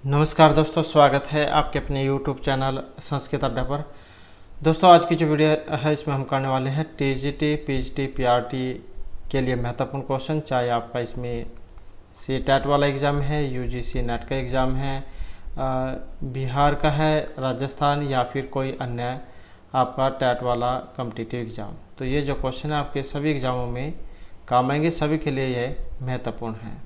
नमस्कार दोस्तों, स्वागत है आपके अपने YouTube चैनल संस्कृत अड्डा पर। दोस्तों, आज की जो वीडियो है इसमें हम करने वाले हैं टीजीटी, पीजीटी, पीआरटी के लिए महत्वपूर्ण क्वेश्चन। चाहे आपका इसमें सी टेट वाला एग्ज़ाम है, यूजीसी नेट का एग्ज़ाम है, बिहार का है, राजस्थान या फिर कोई अन्य आपका टेट वाला कॉम्पिटिटिव एग्ज़ाम, तो ये जो क्वेश्चन है आपके सभी एग्ज़ामों में काम आएंगे, सभी के लिए ये महत्वपूर्ण है।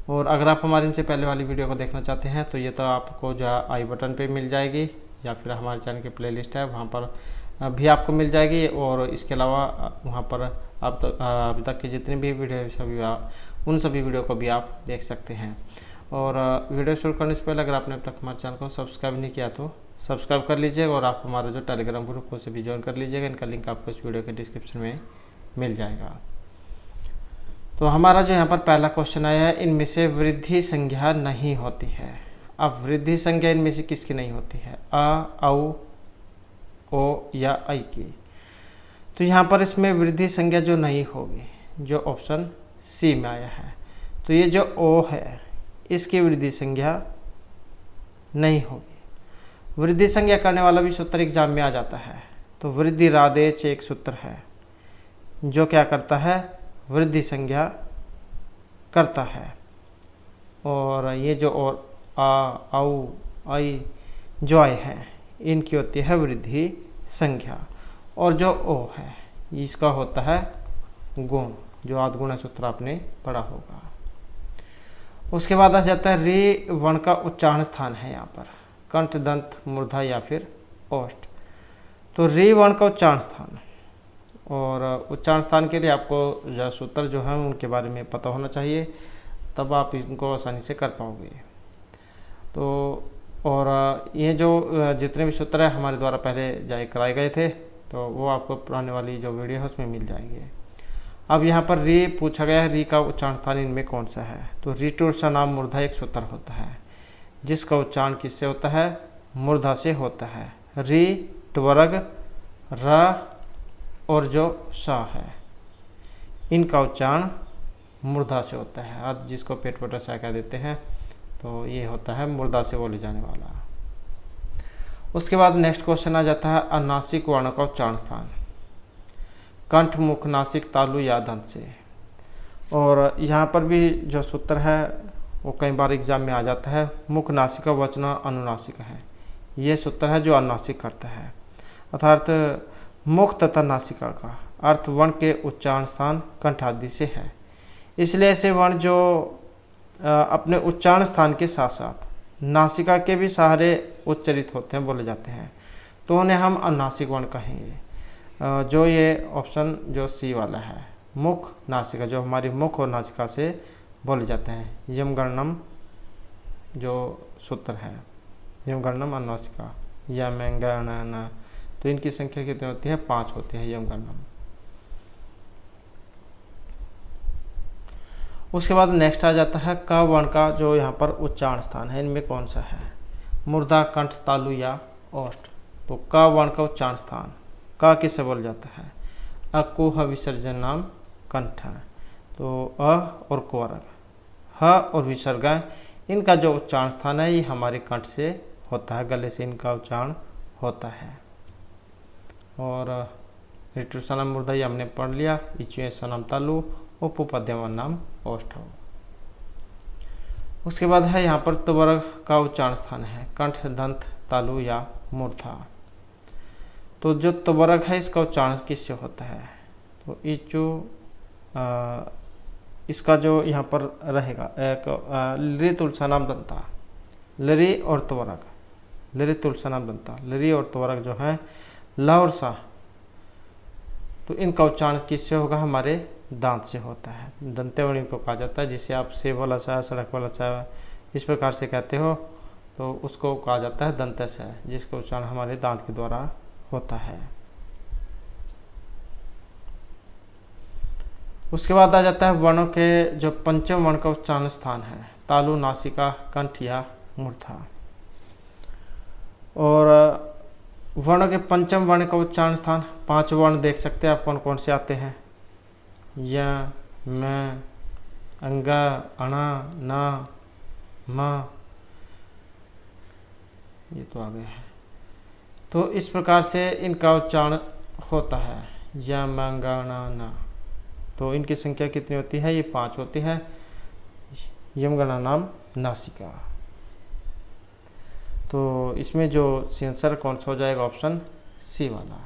और अगर आप हमारे इनसे पहले वाली वीडियो को देखना चाहते हैं तो ये तो आपको जो आई बटन पे मिल जाएगी या फिर हमारे चैनल की प्लेलिस्ट है वहाँ पर भी आपको मिल जाएगी। और इसके अलावा वहाँ पर आप तो अभी तक की जितनी भी वीडियो सभी उन सभी वीडियो को भी आप देख सकते हैं। और वीडियो शुरू करने से पहले अगर आपने अब तक हमारे चैनल को सब्सक्राइब नहीं किया तो सब्सक्राइब कर लीजिएगा और आप हमारा जो टेलीग्राम ग्रुप उसे भी ज्वाइन कर लीजिएगा। इनका लिंक आपको इस वीडियो के डिस्क्रिप्शन में मिल जाएगा। तो हमारा जो यहाँ पर पहला क्वेश्चन आया है, इनमें से वृद्धि संज्ञा नहीं होती है। अब वृद्धि संज्ञा इनमें से किसकी नहीं होती है? अ, औ, ओ या ऐ की। तो यहाँ पर इसमें वृद्धि संज्ञा जो नहीं होगी, जो ऑप्शन सी में आया है, तो ये जो ओ है इसकी वृद्धि संज्ञा नहीं होगी। वृद्धि संज्ञा करने वाला भी सूत्र एग्जाम में आ जाता है। तो वृद्धि रादेश एक सूत्र है जो क्या करता है, वृद्धि संज्ञा करता है। और ये जो और आ, औ, ऐ जो आए हैं इनकी होती है वृद्धि संज्ञा। और जो ओ है इसका होता है गुण, जो आद्गुण सूत्र आपने पढ़ा होगा। उसके बाद आ जाता है रे वर्ण का उच्चारण स्थान है यहाँ पर, कंठ, दंत, मूर्धा या फिर ओष्ठ। तो रे वर्ण का उच्चारण स्थान, और उच्चारण स्थान के लिए आपको जो सूत्र जो है उनके बारे में पता होना चाहिए, तब आप इनको आसानी से कर पाओगे। तो और ये जो जितने भी सूत्र है हमारे द्वारा पहले जाए कराए गए थे, तो वो आपको पुराने वाली जो वीडियो है उसमें मिल जाएंगे। अब यहाँ पर री पूछा गया है, री का उच्चारण स्थान इनमें कौन सा है? तो री टूर्सा नाम मूर्धा एक सूत्र होता है जिसका उच्चारण किससे होता है? मूर्धा से होता है। री, ट्वर्ग, र और जो सा है इनका उच्चारण मूर्धा से होता है। अर्ध जिसको पेट पटा सा कह देते हैं, तो ये होता है मूर्धा से बोले जाने वाला। उसके बाद नेक्स्ट क्वेश्चन आ जाता है अनुनासिक वर्णों का उच्चारण स्थान, कंठ, मुख, नासिक, तालु या दंत से। और यहाँ पर भी जो सूत्र है वो कई बार एग्जाम में आ जाता है। मुख, नासिका, वचना, अनुनासिक है, ये सूत्र है जो अनुनासिक करता है। अर्थात मुख तथा नासिका का अर्थ वर्ण के उच्चारण स्थान कंठ आदि से है। इसलिए ऐसे वर्ण जो अपने उच्चारण स्थान के साथ साथ नासिका के भी सहारे उच्चरित होते हैं, बोले जाते हैं, तो उन्हें हम अनुनासिक वर्ण कहेंगे। जो ये ऑप्शन जो सी वाला है, मुख, नासिका, जो हमारी मुख और नासिका से बोले जाते हैं। यम गणनम जो सूत्र है, यम गणनम अनुनासिका, यम गणना, तो इनकी संख्या कितनी होती है? 5 होती है यम गणनम। उसके बाद नेक्स्ट आ जाता है क वर्ण का जो यहाँ पर उच्चारण स्थान है, इनमें कौन सा है? मूर्धा, कंठ, तालु या ओष्ठ। तो क वर्ण का उच्चारण स्थान क किससे बोला जाता है? अकुह विसर्जन नाम कंठ है। तो अ और कुवर्ग, ह और विसर्ग, इनका जो उच्चारण स्थान है ये हमारे कंठ से होता है, गले से इनका उच्चारण होता है। और ऋतुसनम मूर्धा ये हमने पढ़ लिया। इचुएसनम तालु, उपपद्यम नाम ओष्ठ। उसके बाद है यहाँ पर त्वर्ग का उच्चारण स्थान है, कंठ, दंत, तालु या मूर्धा। तो जो त्वर्ग है इसका उच्चारण किससे होता है? तो इचु इसका जो यहाँ पर रहेगा एक लरी तुलसानाम दंता, लरी और त्वर्ग, लरी तुलसानाम दंता, लरी और त्वर्ग जो है ल और सा, तो इनका उच्चारण किससे होगा? हमारे दांत से होता है। दंतेवर्ण इनको कहा जाता है, जिसे आप सेब वाला सा, सड़क वाला सा इस प्रकार से कहते हो, तो उसको कहा जाता है दंत से, जिसका उच्चारण हमारे दांत के द्वारा होता है। उसके बाद आ जाता है वर्णों के जो पंचम वर्ण का उच्चारण स्थान है, तालु, नासिका, कंठ या मूर्धा। और वर्णों के पंचम वर्ण का उच्चारण स्थान, 5 वर्ण देख सकते हैं आप कौन कौन से आते हैं? य, म, अंग, अण, न, म, ये तो आगे है। तो इस प्रकार से इनका उच्चारण होता है, यमगणना। तो इनकी संख्या कितनी होती है? ये 5 होती है। यमगणना नाम नासिका। तो इसमें जो आंसर कौन सा हो जाएगा? ऑप्शन सी वाला।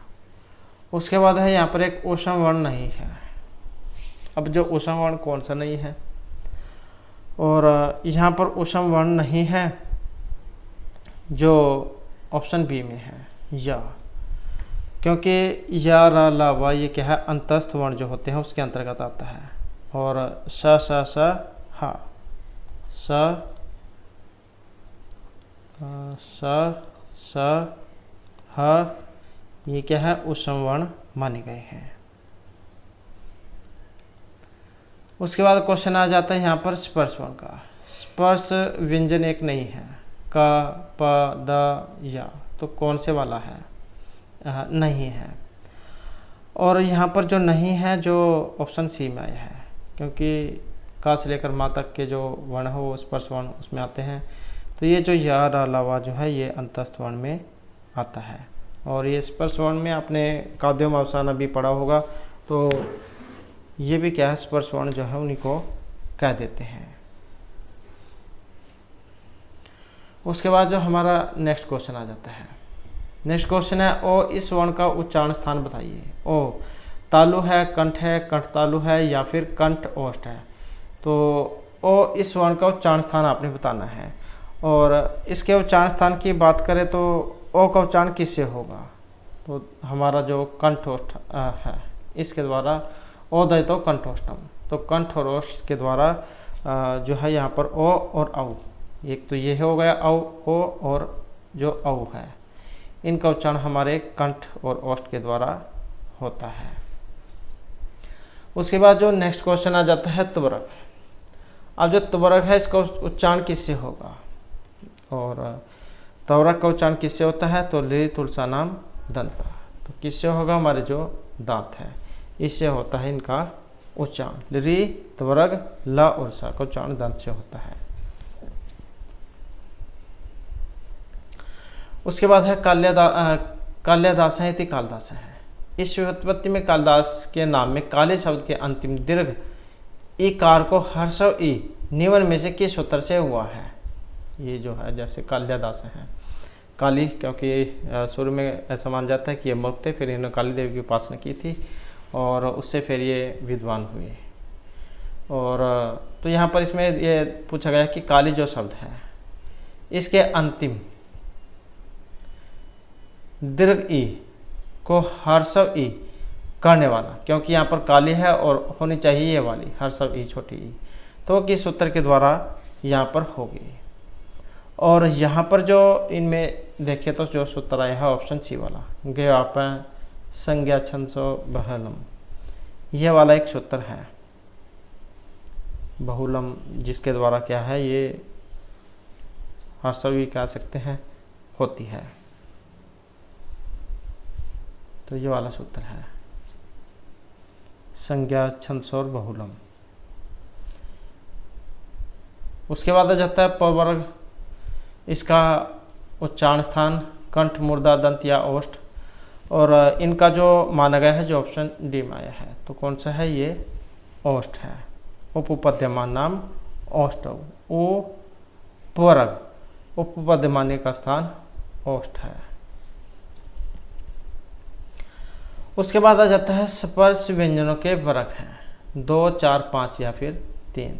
उसके बाद है यहाँ पर एक ओषम वर्ण नहीं है। अब जो ओषम वर्ण कौन सा नहीं है, और यहाँ पर ओषम वर्ण नहीं है जो ऑप्शन बी में है, या, क्योंकि या रा ला वा ये क्या है? अंतस्थ वर्ण जो होते हैं उसके अंतर्गत आता है। और स स स हा, स स ह ये क्या है? ओषम वर्ण माने गए हैं। उसके बाद क्वेश्चन आ जाता है यहाँ पर स्पर्श वर्ण का। स्पर्श व्यंजन एक नहीं है, क प द या, तो कौन से वाला है? नहीं है। और यहाँ पर जो नहीं है जो ऑप्शन सी में आया है, क्योंकि का से लेकर मा तक के जो वर्ण हो वो स्पर्श वर्ण उसमें आते हैं। तो ये जो या रा ला वा जो है ये अंतस्थ वर्ण में आता है। और ये स्पर्श वर्ण में आपने काव्योम अवसान अभी पढ़ा होगा, तो ये भी क्या है? स्पर्श वर्ण जो है उन्हीं को कह देते हैं। उसके बाद जो हमारा नेक्स्ट क्वेश्चन आ जाता है। नेक्स्ट क्वेश्चन है ओ इस वर्ण का उच्चारण स्थान बताइए। ओ तालु है, कंठ है, कंठ तालु है, या फिर कंठ ओष्ठ है। तो ओ इस वर्ण का उच्चारण स्थान आपने बताना है। और इसके उच्चारण स्थान की बात करें तो ओ का उच्चारण किससे होगा? तो हमारा जो कंठोष्ठ है इसके द्वारा ओ दय तो कंठोष्ठम। तो कंठ और ओष्ठ के द्वारा जो है यहाँ पर ओ और औ, एक तो ये हो गया औ ओ, और जो औ है इनका उच्चारण हमारे कंठ और ओष्ठ के द्वारा होता है। उसके बाद जो नेक्स्ट क्वेश्चन आ जाता है त्वरक। अब जो त्वरक है इसका उच्चारण किससे होगा? और त्वरक का उच्चारण किससे होता है? तो लिरि तुलसा नाम दंता। तो किससे होगा? हमारे जो दांत है इससे होता है इनका उच्चारण। लिरि त्वरक ला और सा का उच्चारण दंत से होता है। उसके बाद है कालिदास है इति कालिदास है। इस व्युत्पत्ति में कालिदास के नाम में काले शब्द के अंतिम दीर्घ इकार को हर्षव ई निम्न में से किस सूत्र से हुआ है? ये जो है जैसे कालिदास है, काली क्योंकि शुरू में ऐसा माना जाता है कि ये मूर्ख थे, फिर इन्होंने काली देवी की उपासना की थी और उससे फिर ये विद्वान हुए। और तो यहाँ पर इसमें ये पूछा गया कि काली जो शब्द है इसके अंतिम दीर्घ ई को हर्षव ई करने वाला, क्योंकि यहाँ पर काली है और होनी चाहिए ये वाली हर्षव ई छोटी ई, तो किस सूत्र के द्वारा यहाँ पर होगी। और यहाँ पर जो इनमें देखिए तो जो सूत्र आया है ऑप्शन सी वाला, ज्ञाप संज्ञा छंसो बहुलम, यह वाला एक सूत्र है बहुलम, जिसके द्वारा क्या है ये हर्षव ई कह सकते हैं होती है। तो ये वाला सूत्र है संज्ञा छंसोर बहुलम। उसके बाद आ जाता है पवर्ग। इसका उच्चारण स्थान कंठ, मुर्दा, दंत या ओष्ठ, और इनका जो माना गया है जो ऑप्शन डी में आया है, तो कौन सा है? ये ओष्ठ है। उपपद्यमान नाम ओष्ठ, ओ पवर्ग उपपद्यमाने का स्थान ओष्ठ है। उसके बाद आ जाता है स्पर्श व्यंजनों के वर्ग हैं 2, 4, 5 या फिर 3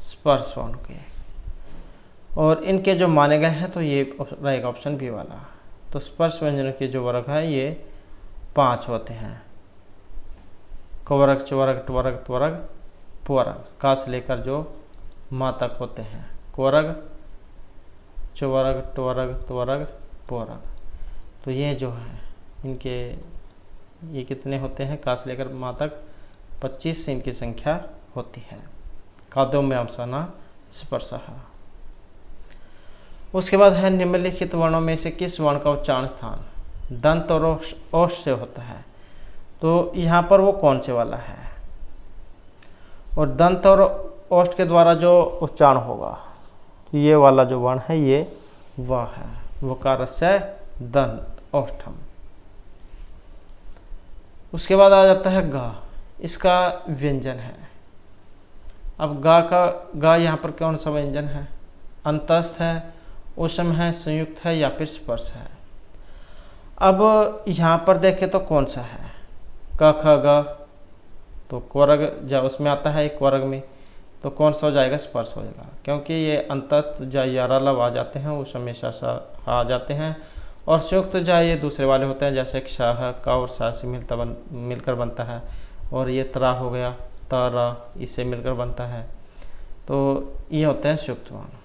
स्पर्श वर्ण के, और इनके जो माने गए हैं तो ये रहेगा ऑप्शन बी वाला। तो स्पर्श व्यंजनों के जो वर्ग है ये 5 होते हैं, कवर्ग, चवर्ग, ट्वर्ग, त्वर्ग, पुवर्ग, का से लेकर जो मा तक होते हैं, कवर्ग, चवर्ग, ट्वर्ग, त्वर्ग, पुवर्ग। तो ये जो है इनके ये कितने होते हैं? का से लेकर मा तक 25 से इनकी संख्या होती है। काव्योम अवसाना स्पर्शः। उसके बाद है निम्नलिखित वर्णों में से किस वर्ण का उच्चारण स्थान दंत और ओष्ठ से होता है? तो यहाँ पर वो कौन से वाला है? और दंत और ओष्ठ के द्वारा जो उच्चारण होगा तो ये वाला जो वर्ण है ये वह है। वकारस्य दंत ओष्ठम। उसके बाद आ जाता है गा, इसका व्यंजन है। अब गा यहाँ पर कौन सा व्यंजन है? अंतस्थ है, ऊष्म है, संयुक्त है या फिर स्पर्श है। अब यहाँ पर देखें तो कौन सा है? क ख ग, तो क्वर्ग जा उसमें आता है, एक वर्ग में, तो कौन सा हो जाएगा? स्पर्श हो जाएगा, क्योंकि ये अंतस्थ जा यारा लव आ जाते हैं, उस हमेशा सा आ जाते हैं। और संयुक्त जा ये दूसरे वाले होते हैं, जैसे कि शाह का और सा से मिलकर बनता है। और ये तरा हो गया, तरा, इससे मिलकर बनता है, तो ये होते हैं संयुक्त वर्ण।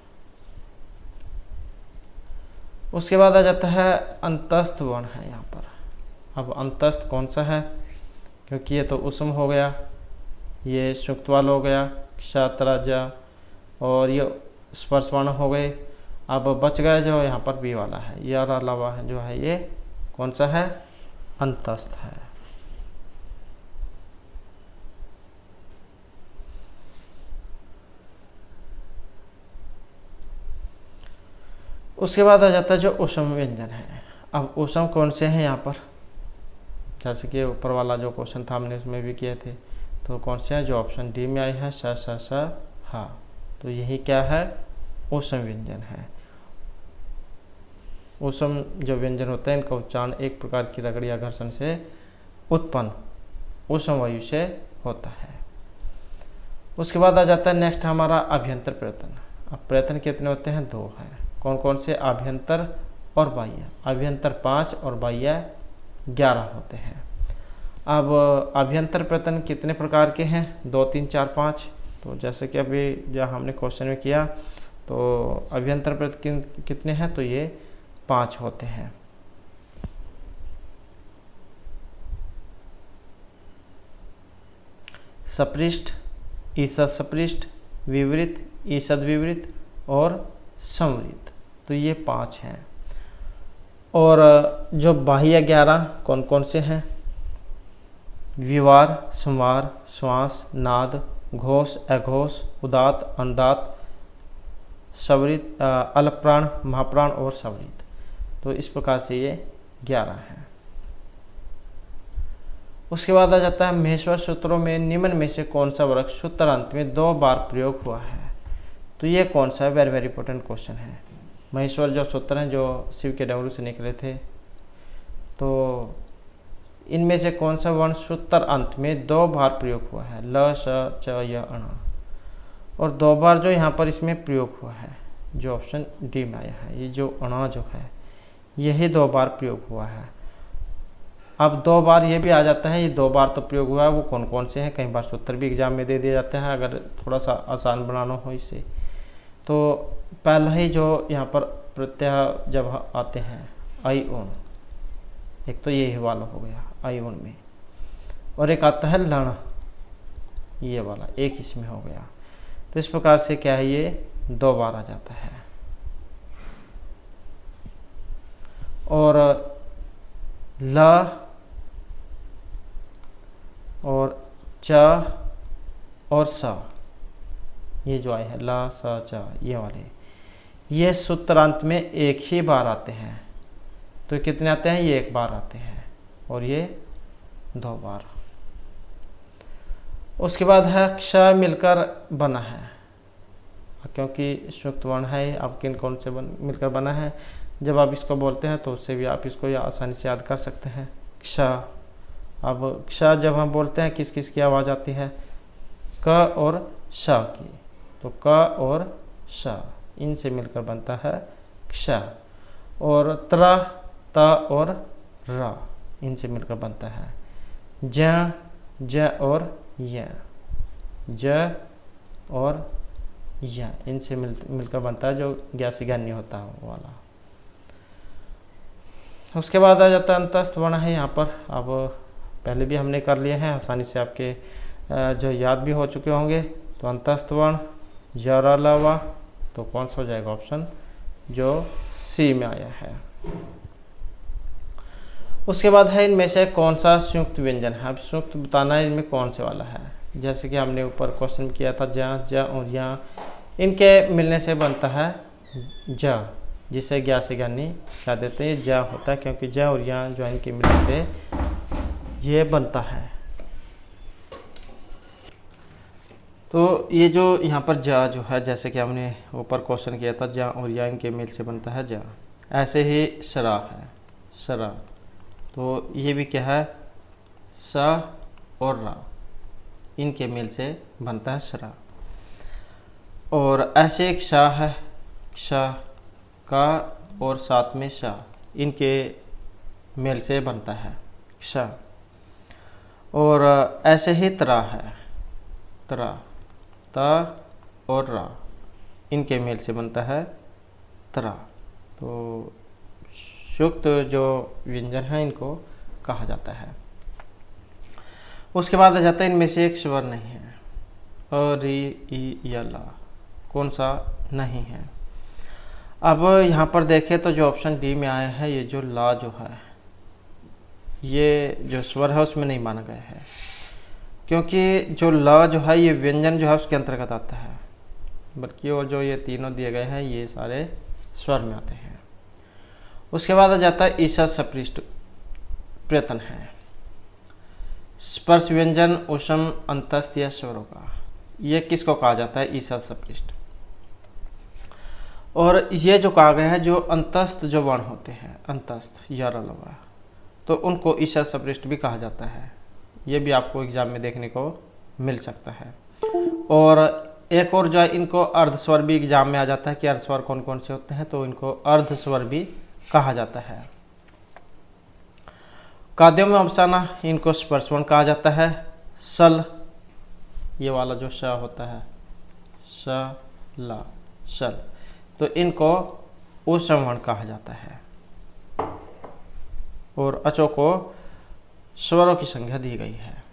उसके बाद आ जाता है अंतस्थ वर्ण है यहाँ पर। अब अंतस्थ कौन सा है? क्योंकि ये तो ऊष्म हो गया, ये संयुक्त वाला हो गया, क्षात्रा जा, और ये स्पर्श वर्ण हो गए। अब बच गया जो यहाँ पर बी वाला है, ये अलावा है जो है, ये कौन सा है? अंतस्थ है। उसके बाद आ जाता है जो ऊष्म व्यंजन है। अब ऊष्म कौन से हैं यहाँ पर? जैसे कि ऊपर वाला जो क्वेश्चन था हमने उसमें भी किए थे, तो कौन से हैं? जो ऑप्शन डी में आई है, स स स हा, तो यही क्या है? ऊष्म व्यंजन है। ऊष्म जो व्यंजन होते हैं इनका उच्चारण एक प्रकार की रगड़ या घर्षण से उत्पन्न ऊष्म वायु से होता है। उसके बाद आ जाता है नेक्स्ट हमारा अभ्यंतर प्रयत्न। अब प्रयत्न कितने होते हैं? 2 हैं। कौन कौन से? अभ्यंतर और बाह्य। अभ्यंतर 5 और बाह्य 11 होते हैं। अब अभ्यंतर प्रयत्न कितने प्रकार के हैं? 2, 3, 4, 5। तो जैसे कि अभी जो हमने क्वेश्चन में किया, तो अभ्यंतर प्रयत्न कितने हैं? तो ये 5 होते हैं। सपृष्ठ, ईषद सपृष्ठ, विवृत, ईषद विवृत और संवृत, तो ये 5 हैं। और जो बाह्य 11 कौन कौन से हैं? विवार, संवार, श्वास, नाद, घोष, अघोष, उदात, अनुदात, सवरित, अल्पप्राण, महाप्राण और सवरित, तो इस प्रकार से ये 11 हैं। उसके बाद आ जाता है महेश्वर सूत्रों में निम्न में से कौन सा वर्ग सूत्र अंत में 2 बार प्रयोग हुआ है? तो ये कौन सा है? वेरी वेरी इंपॉर्टेंट क्वेश्चन है। महेश्वर जो सूत्र हैं जो शिव के डमरू से निकले थे, तो इनमें से कौन सा वर्ण सूत्र अंत में 2 बार प्रयोग हुआ है? ल, स, च, य, अण। और 2 बार जो यहाँ पर इसमें प्रयोग हुआ है, जो ऑप्शन डी में आया है, ये जो अणा जो है यही 2 बार प्रयोग हुआ है। अब 2 बार ये भी आ जाता है, ये 2 बार तो प्रयोग हुआ है, वो कौन कौन से हैं? कई बार सूत्र भी एग्जाम में दे दिए जाते हैं, अगर थोड़ा सा आसान बनाना हो इसे। तो पहला ही जो यहाँ पर प्रत्यय जब आते हैं आई ओन, एक तो ये वाला हो गया आई ओन में, और एक आता है लण, ये वाला एक इसमें हो गया। तो इस प्रकार से क्या है, ये 2 बार आ जाता है। और ल और च और स, ये जो आए हैं ला, स, च, ये वाले, ये सूत्रांत में एक ही बार आते हैं। तो कितने आते हैं? ये 1 बार आते हैं, और ये 2 बार। उसके बाद है क्ष मिलकर बना है, क्योंकि संयुक्त वर्ण है। अब किन कौन से मिलकर बना है? जब आप इसको बोलते हैं तो उससे भी आप इसको आसानी से याद कर सकते हैं, क्ष। अब क्ष जब हम बोलते हैं किस किस की आवाज़ आती है? क और श की। तो क और श इनसे मिलकर बनता है क्ष। और त्र, त और र इनसे मिलकर बनता है ज, ज और य, ज और य इनसे मिलकर बनता है जो ज्ञासी गण्य होता है वो वाला। उसके बाद आ जाता है अंतस्थ वर्ण है यहाँ पर। अब पहले भी हमने कर लिए हैं, आसानी से आपके जो याद भी हो चुके होंगे। तो अंतस्थ वर्ण जरा लवा, तो कौन सा हो जाएगा? ऑप्शन जो सी में आया है। उसके बाद है इनमें से कौन सा संयुक्त व्यंजन है? अब संयुक्त बताना है इनमें कौन से वाला है। जैसे कि हमने ऊपर क्वेश्चन किया था ज, ज और या, इनके मिलने से बनता है ज। जिसे ज्ञा से ज्ञानी कह देते हैं। ज्या होता है क्योंकि ज्या और या जो इनके मिलने से ये बनता है। तो ये जो यहाँ पर जा जो है, जैसे कि हमने ऊपर क्वेश्चन किया था, जा और या इनके मेल से बनता है जा। ऐसे ही सरा है, सरा, तो ये भी क्या है, सा और रा, इनके मेल से बनता है सरा। और ऐसे एक शाह है, शाह का और साथ में शाह, इनके मेल से बनता है शाह। और ऐसे ही तरा है, तरा, ता और रा, इनके मेल से बनता है तरा। तो सुक्त जो व्यंजन है इनको कहा जाता है। उसके बाद आ जाता है इनमें से एक स्वर नहीं है, अ, री, ई या ला, कौन सा नहीं है। अब यहाँ पर देखें तो जो ऑप्शन डी में आया है, ये जो ला जो है, ये जो स्वर है उसमें नहीं माना गया है, क्योंकि जो ला जो है ये व्यंजन जो है उसके अंतर्गत आता है, बल्कि और जो ये तीनों दिए गए हैं ये सारे स्वर में आते हैं। उसके बाद आ जाता है ईसा सपृष्ट प्रयत्न है, स्पर्श व्यंजन उष्म अंतस्थ या स्वरों का, ये किसको कहा जाता है, ईसा सपृष्ट। और ये जो कहा गया है जो अंतस्थ जो वर्ण होते हैं, अंतस्थ या रलवा, तो उनको ईसा सपृष्ट भी कहा जाता है। ये भी आपको एग्जाम में देखने को मिल सकता है। और एक और जो है इनको अर्धस्वर भी एग्जाम में आ जाता है कि अर्धस्वर कौन कौन से होते हैं, तो इनको अर्धस्वर भी कहा जाता है। काद्यों में अवसाना, इनको स्पर्शवर्ण कहा जाता है। सल, ये वाला जो श होता है, स ला, सल, तो इनको उष्मवर्ण कहा जाता है। और अचो को स्वरों की संख्या दी गई है।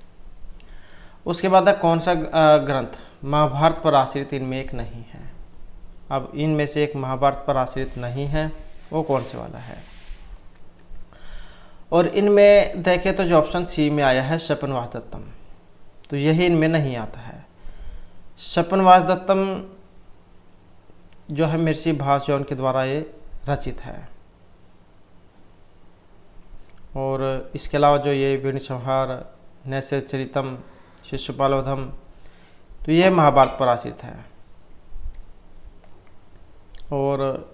उसके बाद कौन सा ग्रंथ महाभारत पर आश्रित इनमें एक नहीं है। अब इनमें से एक महाभारत पर आश्रित नहीं है, वो कौन से वाला है। और इनमें देखें तो जो ऑप्शन सी में आया है शपनवास दत्तम, तो यही इनमें नहीं आता है। शपनवास दत्तम जो है महर्षि भाषजौन के द्वारा ये रचित है। और इसके अलावा जो ये वीण संहार, नैषधीयचरितम, शिशुपालवधम, तो ये महाभारत पर आश्रित है। और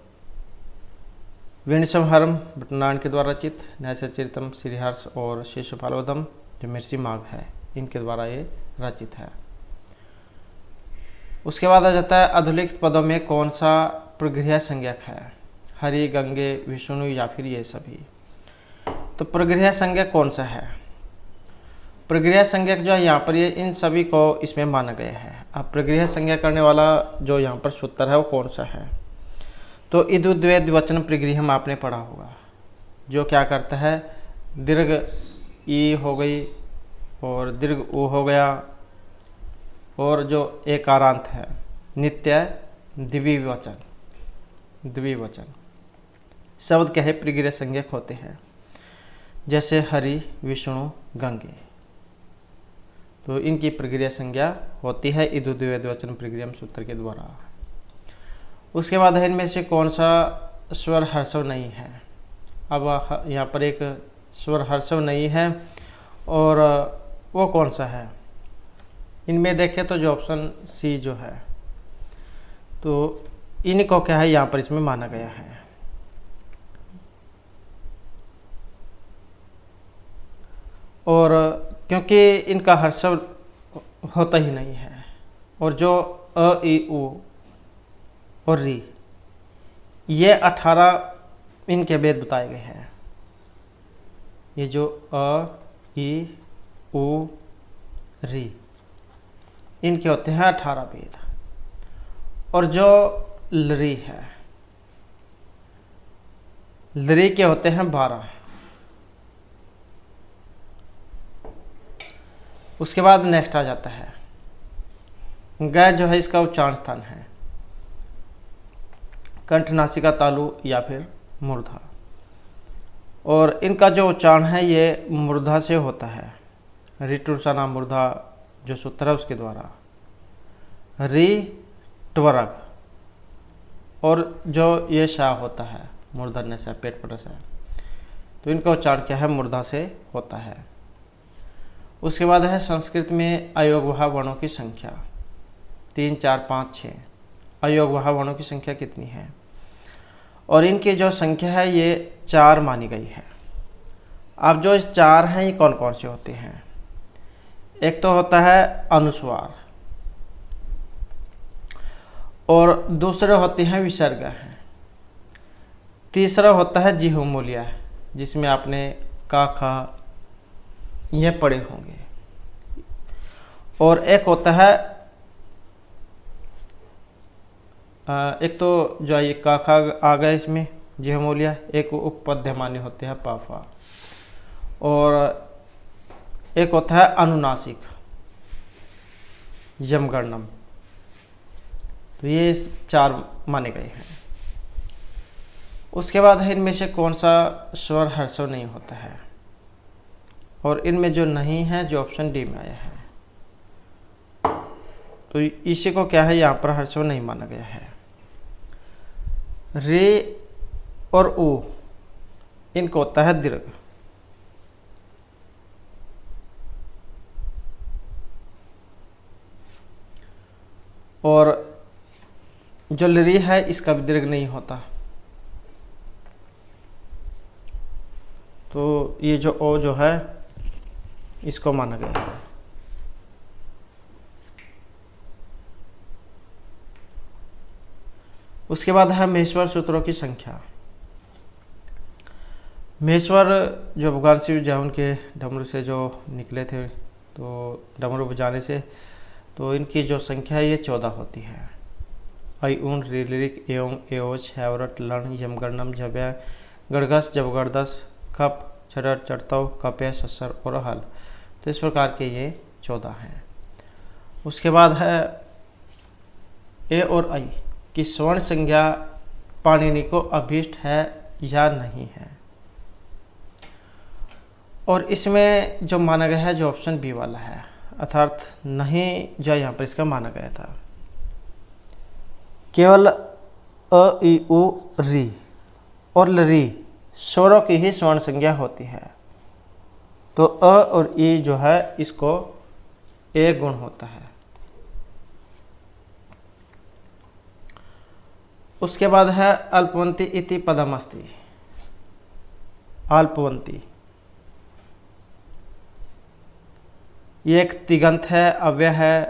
वीण संहारम भट्टनारायण के द्वारा रचित, नैषधीयचरितम श्रीहर्ष और शिशुपालवधम जो महर्षि माघ है इनके द्वारा ये रचित है। उसके बाद आ जाता है अधोलिखित पदों में कौन सा प्रगृह्य संज्ञक है, हरि, गंगे, विष्णु या फिर ये सभी। तो प्रगृह्य संज्ञक कौन सा है, प्रगृह्य संज्ञक जो है यहाँ पर ये इन सभी को इसमें माना गया है। अब प्रगृह्य संज्ञा करने वाला जो यहाँ पर सूत्र है वो कौन सा है, तो इदुद्वय द्विवचन प्रगृह्यम आपने पढ़ा होगा, जो क्या करता है, दीर्घ ई हो गई और दीर्घ ऊ हो गया, और जो एकारांत है नित्य द्विवचन, द्विवचन शब्द क्या है प्रगृह्य संज्ञक होते हैं, जैसे हरि, विष्णु, गंगे, तो इनकी प्रगृह्य संज्ञा होती है इदुद्वय द्विवचन प्रगृह्यम सूत्र के द्वारा। उसके बाद है इनमें से कौन सा स्वर हर्षव नहीं है। अब यहाँ पर एक स्वर हर्षव नहीं है, और वो कौन सा है, इनमें देखें तो जो ऑप्शन सी जो है, तो इनको क्या है यहाँ पर इसमें माना गया है। और क्योंकि इनका हर्षव होता ही नहीं है, और जो अ, ई, उ और री, ये 18 इनके भेद बताए गए हैं। ये जो अ, ई, उ, री, इनके होते हैं 18 भेद। और जो लरी है, लरी के होते हैं 12। उसके बाद नेक्स्ट आ जाता है ग, जो है इसका उच्चारण स्थान है कंठ, नासिका, तालु या फिर मूर्धा। और इनका जो उच्चारण है ये मूर्धा से होता है, ऋटुरसना मूर्धा जो सूत्र है उसके द्वारा, री, ट्वरग और जो ये शा होता है मूर्धन्य से, पेट पर से, तो इनका उच्चारण क्या है, मूर्धा से होता है। उसके बाद है संस्कृत में अयोगवाह वर्णों की संख्या 3, 4, 5, 6। अयोगवाह वर्णों की संख्या कितनी है? और इनकी जो संख्या है ये 4 मानी गई है। अब जो 4 हैं ये कौन कौन से होते हैं? एक तो होता है अनुस्वार, और दूसरे होते हैं विसर्ग हैं, तीसरा होता है जिह्वमूल्य, जिसमें आपने का, खा ये पढ़े होंगे, और एक होता है एक तो जो ये का, खा आ गया इसमें जिह्वमूल्य, एक उपपद्य मान्य होते हैं पाफा, और एक होता है अनुनासिक यमगणनम। तो ये 4 माने गए हैं। उसके बाद है इनमें से कौन सा स्वर हर्षव नहीं होता है? और इनमें जो नहीं है, जो ऑप्शन डी में आया है, तो इसी को क्या है, यहाँ पर हर्षव नहीं माना गया है। रे और उ इनको होता है दीर्घ, और जो लरी है इसका भी दीर्घ नहीं होता। तो ये जो ओ जो है इसको माना गया है। उसके बाद है महेश्वर सूत्रों की संख्या। महेश्वर जो भगवान शिव जब उनके डमरू से जो निकले थे, तो डमरू बजाने से, तो इनकी जो संख्या है ये 14 होती है। ऐ ऊन ऋलिक एवं एवच हैवरट लण यमगणनम जव्य गड़गस जबगड़दस कप चढ़ चढ़तव कप्य ससर और हल। तो इस प्रकार के ये 14 हैं। उसके बाद है ए और आई की स्वर्ण संज्ञा पाणिनि को अभीष्ट है या नहीं है? और इसमें जो माना गया है, जो ऑप्शन बी वाला है, अर्थात नहीं जो यहाँ पर इसका माना गया था। केवल अ, ई, उ, री और लरी स्वरों की ही स्वर्ण संज्ञा होती है। तो अ और ई जो है इसको ए गुण होता है। उसके बाद है अल्पवंती इति पदमस्ति। अल्पवंती ये एक तिगंत है, अव्यय है,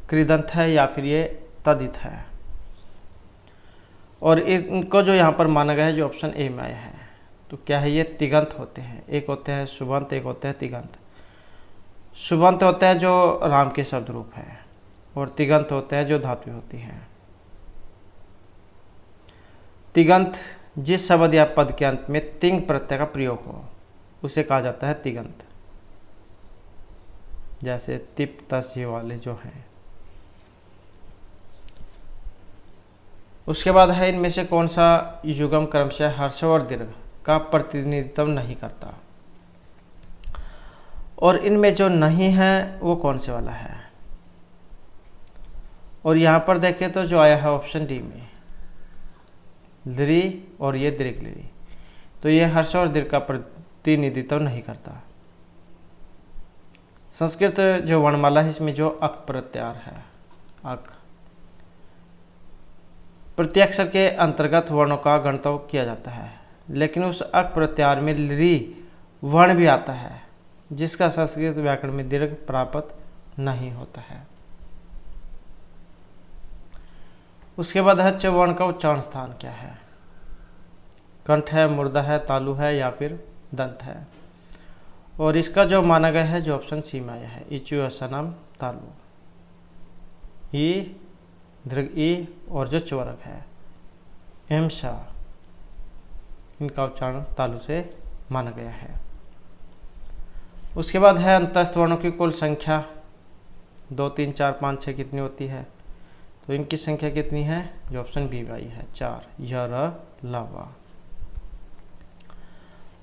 कृदंत है, या फिर ये तदित है। और इनको जो यहाँ पर माना गया है, जो ऑप्शन ए में आया है, तो क्या है, ये तिगंत होते हैं। एक होते हैं शुभंत, एक होते हैं तिगंत। शुभंत होते हैं जो राम के शब्द रूप है, और तिगंत होते हैं जो धातु होती हैं। तिगंत जिस शब्द या पद के अंत में तिंग प्रत्यय का प्रयोग हो उसे कहा जाता है तिगंत। जैसे तिप तस ये वाले जो हैं। उसके बाद है इनमें से कौन सा युगम क्रमशः हर्षव और दीर्घ का प्रतिनिधित्व नहीं करता? और इनमें जो नहीं है वो कौन से वाला है? और यहाँ पर देखें तो जो आया है ऑप्शन डी में लरी और ये दीर्घ लरी, तो ये हर्ष और दीर्घ का प्रतिनिधित्व नहीं करता। संस्कृत जो वर्णमाला है इसमें जो अक प्रत्यार है, अक प्रत्यक्षर के अंतर्गत वर्णों का गणतव्य किया जाता है, लेकिन उस अक प्रत्यार में लरी वर्ण भी आता है जिसका संस्कृत व्याकरण में दीर्घ प्राप्त नहीं होता है। उसके बाद है च वर्ण का उच्चारण स्थान क्या है? कंठ है, मूर्धा है, तालु है, या फिर दंत है? और इसका जो माना गया है, जो ऑप्शन सी में आया है, इचु असनम तालु, ई दीर्घ ई और जो चौरक है एम सा, इनका उच्चारण तालु से माना गया है। उसके बाद है अंतस्थ वर्णों की कुल संख्या 2, 3, 4, 5, 6 कितनी होती है? तो इनकी संख्या कितनी है? जो ऑप्शन बी आई है 4, य र ला वा।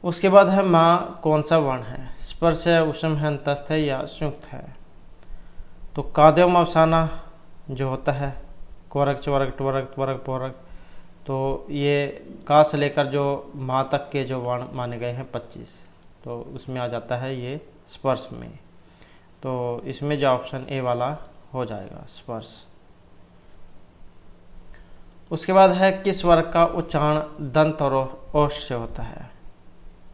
उसके बाद है माँ कौन सा वर्ण है? स्पर्श है, उष्म है, अंतस्थ है, या संयुक्त है? तो कादेव अवसाना जो होता है, कोरक चवरक टवरक त्वरक पोरक, तो ये का से लेकर जो माँ तक के जो वर्ण माने गए हैं 25, तो उसमें आ जाता है ये स्पर्श में। तो इसमें जो ऑप्शन ए वाला हो जाएगा स्पर्श। उसके बाद है किस वर्ग का उच्चारण दंत और ओष्ठ से होता है,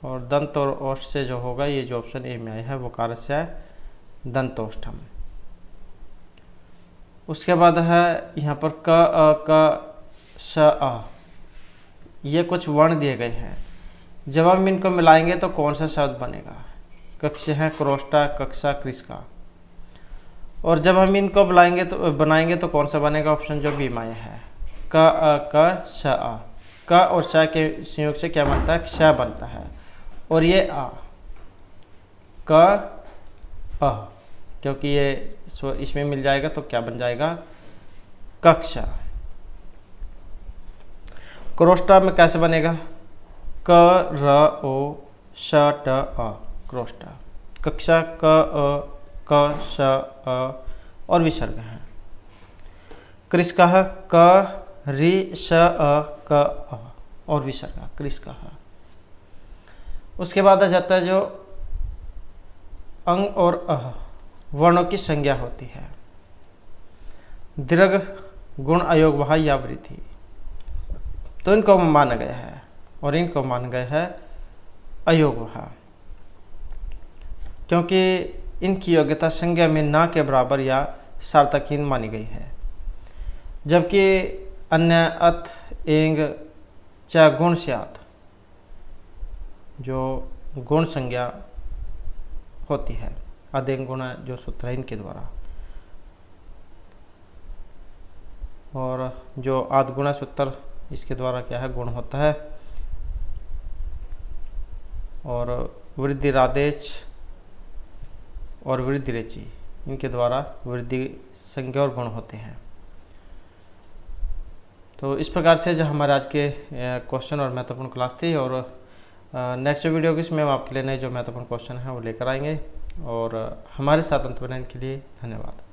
और दंत और ओष्ठ से जो होगा ये जो ऑप्शन ए में आया है वो कारस्य है दंतोष्ठम। उसके बाद है यहाँ पर क अ क श अ, ये कुछ वर्ण दिए गए हैं, जब हम इनको मिलाएंगे तो कौन सा शब्द बनेगा। कक्ष है क्रोष्टा, कक्षा, कृष्का। और जब हम इनको बनाएंगे तो कौन सा बनेगा, ऑप्शन जो बी में आया है क अ क श अ। क और श के संयोग से क्या बनता है, क्ष बनता है। और ये आ क अ, क्योंकि ये इसमें मिल जाएगा तो क्या बन जाएगा, कक्षा। क्रोष्टा में कैसे बनेगा, क र ओ श ट अ, क्रोष्टा। कक्षा क अ क श अ और विसर्ग है। कृष्का क रि श अ क अ और विसर्ग कृष्का। उसके बाद आ जाता है जो अंग और अह वर्णों की संज्ञा होती है, दीर्घ, गुण, अयोग, वहा या वृद्धि। तो इनको माना गया है और इनको माना गया है अयोग वहा, क्योंकि इनकी योग्यता संज्ञा में ना के बराबर या सार्थकहीन मानी गई है, जबकि अन्य अथ, एंग, च गुण स्यात् जो गुण संज्ञा होती है, अदेंग गुण जो सूत्र है इनके द्वारा, और जो आदगुण सूत्र इसके द्वारा क्या है, गुण होता है। और वृद्धि रादेश और वृद्धि रेची इनके द्वारा वृद्धि संज्ञा और गुण होते हैं। तो इस प्रकार से जो हमारे आज के क्वेश्चन और महत्वपूर्ण क्लास थी, और नेक्स्ट वीडियो की इसमें हम आपके लिए नए जो महत्वपूर्ण क्वेश्चन हैं वो लेकर आएंगे। और हमारे साथ अंत बनाने के लिए धन्यवाद।